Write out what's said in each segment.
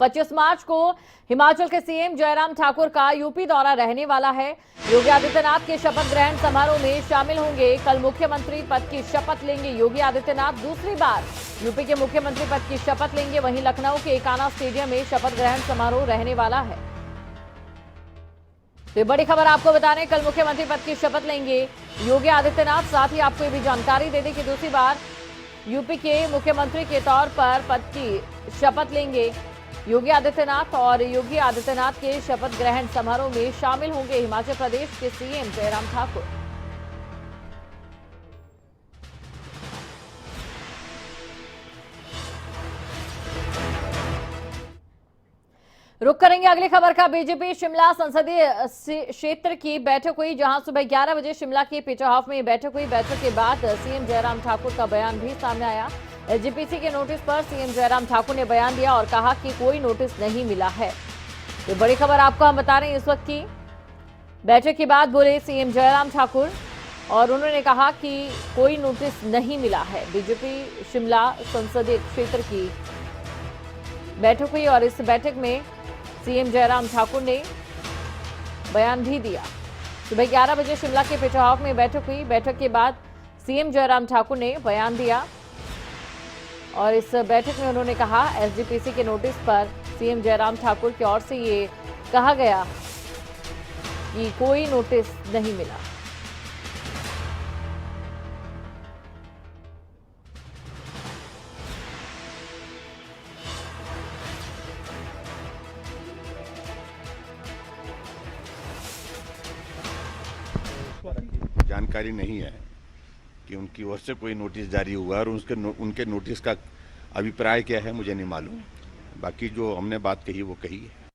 25 मार्च को हिमाचल के सीएम जयराम ठाकुर का यूपी दौरा रहने वाला है। योगी आदित्यनाथ के शपथ ग्रहण समारोह में शामिल होंगे। कल मुख्यमंत्री पद की शपथ लेंगे योगी आदित्यनाथ। दूसरी बार यूपी के मुख्यमंत्री पद की शपथ लेंगे। वहीं लखनऊ के एकाना स्टेडियम में शपथ ग्रहण समारोह रहने वाला है। तो बड़ी खबर आपको बता रहे, कल मुख्यमंत्री पद की शपथ लेंगे योगी आदित्यनाथ। साथ ही आपको ये भी जानकारी दे दें कि दूसरी बार यूपी के मुख्यमंत्री के तौर पर पद की शपथ लेंगे योगी आदित्यनाथ। और योगी आदित्यनाथ के शपथ ग्रहण समारोह में शामिल होंगे हिमाचल प्रदेश के सीएम जयराम ठाकुर। रुक करेंगे अगली खबर का। बीजेपी शिमला संसदीय क्षेत्र की बैठक हुई, जहां सुबह 11 बजे शिमला के पीटर हाउस में बैठक हुई। बैठक के बाद सीएम जयराम ठाकुर का बयान भी सामने आया। एसजीपीसी के नोटिस पर सीएम जयराम ठाकुर ने बयान दिया और कहा कि कोई नोटिस नहीं मिला है। तो बड़ी खबर आपको हम बता रहे हैं इस वक्त की। बैठक के बाद बोले सीएम जयराम ठाकुर और उन्होंने कहा कि कोई नोटिस नहीं मिला है। बीजेपी शिमला संसदीय क्षेत्र की बैठक हुई और इस बैठक में सीएम जयराम ठाकुर ने बयान भी दिया। सुबह 11 बजे शिमला के पीटर हाउस में बैठक हुई। बैठक के बाद सीएम जयराम ठाकुर ने बयान दिया और इस बैठक में उन्होंने कहा एसजीपीसी के नोटिस पर सीएम जयराम ठाकुर की ओर से ये कहा गया कि कोई नोटिस नहीं मिला। जानकारी नहीं है कि उनकी ओर से कोई नोटिस जारी हुआ और उनके नोटिस का अभिप्राय क्या है मुझे नहीं मालूम। बाकी जो हमने बात कही वो कही है।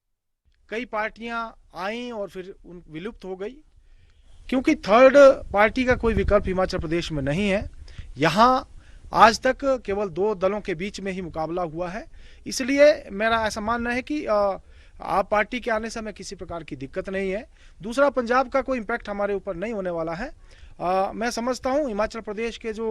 कई पार्टियां आई और फिर विलुप्त हो गई, क्योंकि थर्ड पार्टी का कोई विकल्प हिमाचल प्रदेश में नहीं है। यहां आज तक केवल 2 दलों के बीच में ही मुकाबला हुआ है। इसलिए मेरा ऐसा मानना है कि आप पार्टी के आने से हमें किसी प्रकार की दिक्कत नहीं है। दूसरा, पंजाब का कोई इम्पैक्ट हमारे ऊपर नहीं होने वाला है। मैं समझता हूं हिमाचल प्रदेश के जो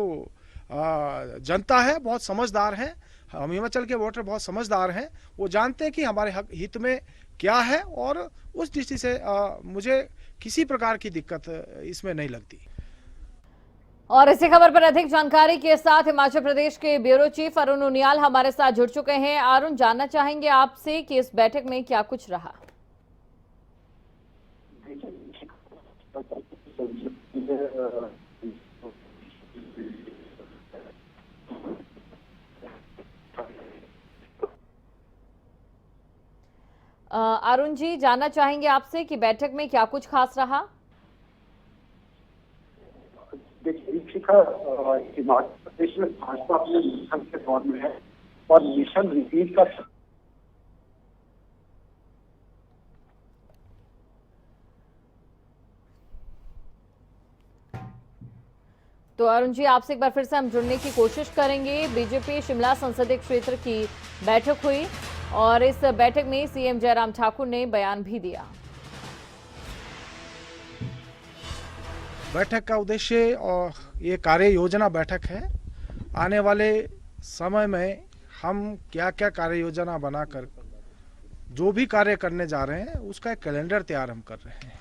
जनता है बहुत समझदार है। हम हिमाचल के वोटर बहुत समझदार हैं। वो जानते हैं कि हमारे हित में क्या है और उस दृष्टि से मुझे किसी प्रकार की दिक्कत इसमें नहीं लगती। और इसी खबर पर अधिक जानकारी के साथ हिमाचल प्रदेश के ब्यूरो चीफ अरुण उनियाल हमारे साथ जुड़ चुके हैं। अरुण, जानना चाहेंगे आपसे कि इस बैठक में क्या कुछ रहा। अरुण जी, जानना चाहेंगे आपसे कि बैठक में क्या कुछ खास रहा। देखिए शिखा, हिमाचल प्रदेश में भाजपा अपने मिशन के दौर में है और मिशन रिपीट का। तो अरुण जी, आपसे एक बार फिर से हम जुड़ने की कोशिश करेंगे। बीजेपी शिमला संसदीय क्षेत्र की बैठक हुई और इस बैठक में सीएम जयराम ठाकुर ने बयान भी दिया। बैठक का उद्देश्य और ये कार्य योजना बैठक है। आने वाले समय में हम क्या क्या कार्य योजना बनाकर जो भी कार्य करने जा रहे हैं उसका एक कैलेंडर तैयार हम कर रहे हैं।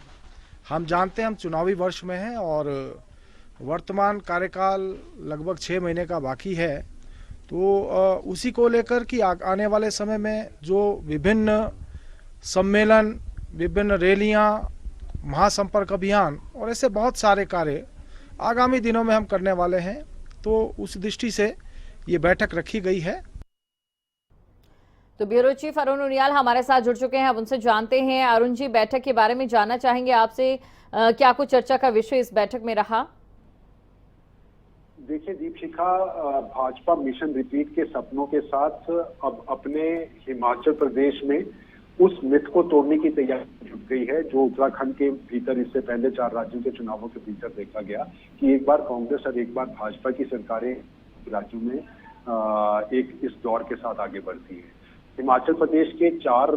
हम जानते हैं हम चुनावी वर्ष में हैं और वर्तमान कार्यकाल लगभग 6 महीने का बाकी है। तो उसी को लेकर कि आने वाले समय में जो विभिन्न सम्मेलन, विभिन्न रैलियां, महासंपर्क अभियान और ऐसे बहुत सारे कार्य आगामी दिनों में हम करने वाले हैं। तो उस दृष्टि से ये बैठक रखी गई है। तो ब्यूरो चीफ अरुण उनियाल हमारे साथ जुड़ चुके हैं, अब उनसे जानते हैं। अरुण जी, बैठक के बारे में जानना चाहेंगे आपसे, क्या कुछ चर्चा का विषय इस बैठक में रहा। देखिए दीपशिखा, भाजपा मिशन रिपीट के सपनों के साथ अब अपने हिमाचल प्रदेश में उस मिथ को तोड़ने की तैयारी जुट गई है जो उत्तराखंड के भीतर इससे पहले 4 राज्यों के चुनावों के भीतर देखा गया कि एक बार कांग्रेस और एक बार भाजपा की सरकारें राज्यों में एक इस दौर के साथ आगे बढ़ती है। हिमाचल प्रदेश के 4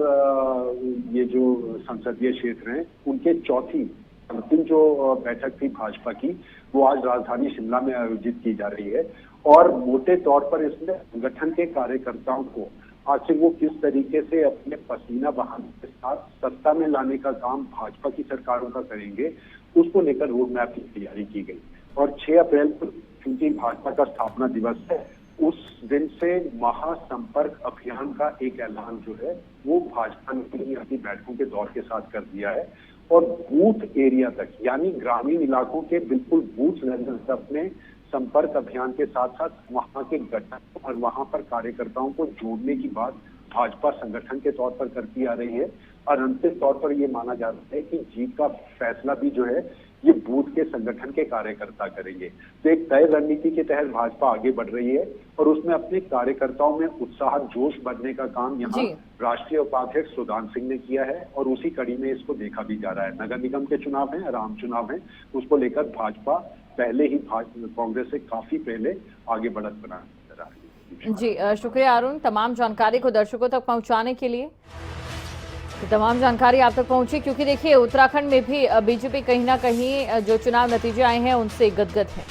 ये जो संसदीय क्षेत्र हैं उनके चौथी अंतिम जो बैठक थी भाजपा की वो आज राजधानी शिमला में आयोजित की जा रही है और मोटे तौर पर इसमें संगठन के कार्यकर्ताओं को आखिर वो किस तरीके से अपने पसीना बहाने के साथ सत्ता में लाने का काम भाजपा की सरकारों का करेंगे, उसको लेकर रोड मैप की तैयारी की गई। और 6 अप्रैल को क्योंकि भाजपा का स्थापना दिवस है, उस दिन से महासंपर्क अभियान का एक ऐलान जो है वो भाजपा ने अपनी बैठकों के दौर के साथ कर दिया है। और बूथ एरिया तक यानी ग्रामीण इलाकों के बिल्कुल बूथ लेवल तक अपने संपर्क अभियान के साथ साथ वहां के गठन और वहां पर कार्यकर्ताओं को जोड़ने की बात भाजपा संगठन के तौर पर करती आ रही है। और अंतिम तौर पर ये माना जा रहा है कि जीत का फैसला भी जो है ये बूथ के संगठन के कार्यकर्ता करेंगे। तो एक तय रणनीति के तहत भाजपा आगे बढ़ रही है और उसमें अपने कार्यकर्ताओं में उत्साह जोश बढ़ने का काम यहाँ राष्ट्रीय उपाध्यक्ष सुदान सिंह ने किया है और उसी कड़ी में इसको देखा भी जा रहा है। नगर निगम के चुनाव हैं, आम चुनाव हैं, उसको लेकर भाजपा पहले ही कांग्रेस से काफी पहले आगे बढ़त बना रहा है। जी शुक्रिया अरुण, तमाम जानकारी को दर्शकों तक पहुंचाने के लिए। तमाम जानकारी आप तक पहुंची क्योंकि देखिए उत्तराखंड में भी बीजेपी कहीं ना कहीं जो चुनाव नतीजे आए हैं उनसे गदगद है।